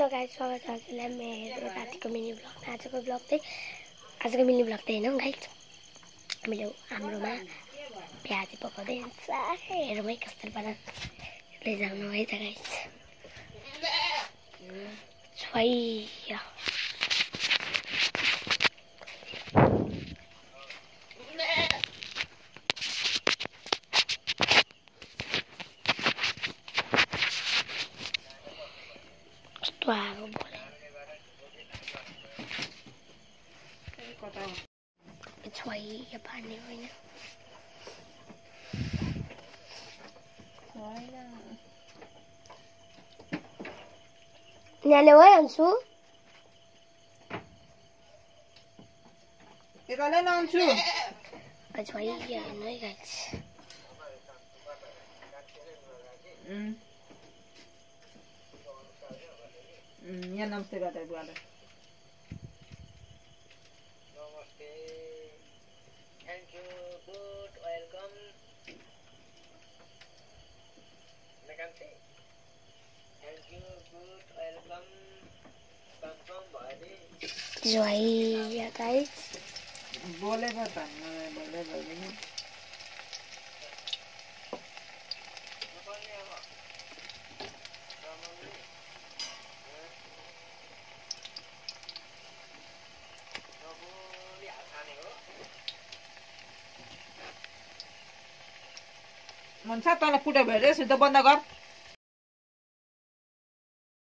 So guys स्वागत छ हजुरलाई मेरो रातिको मिनी ब्लगमा। आजको मिनी ब्लग चाहिँ होइन गाइस, हाम्रोमा प्याजी पकाउँदैछ। हेरौँ है कस्तो बनाउँदै जानु है त गाइस। छोइया कस्तो आगो बोले छोइया पानी होइन यहाँले हो अन्सु एकलै लान्छु छोइया होइन है गाइस। यहाँ नमस्ते गर्दै बुवाले। नमस्ते, थ्याङ्क यू, गुड वेलकम। नेकान्सी thank you, good welcome. Confirm भयो नि छोइया गाइस। बोलेको त बोले बोल्दैन। मन छ तँलाई पुटो भेट्यो सिधै बन्द गर।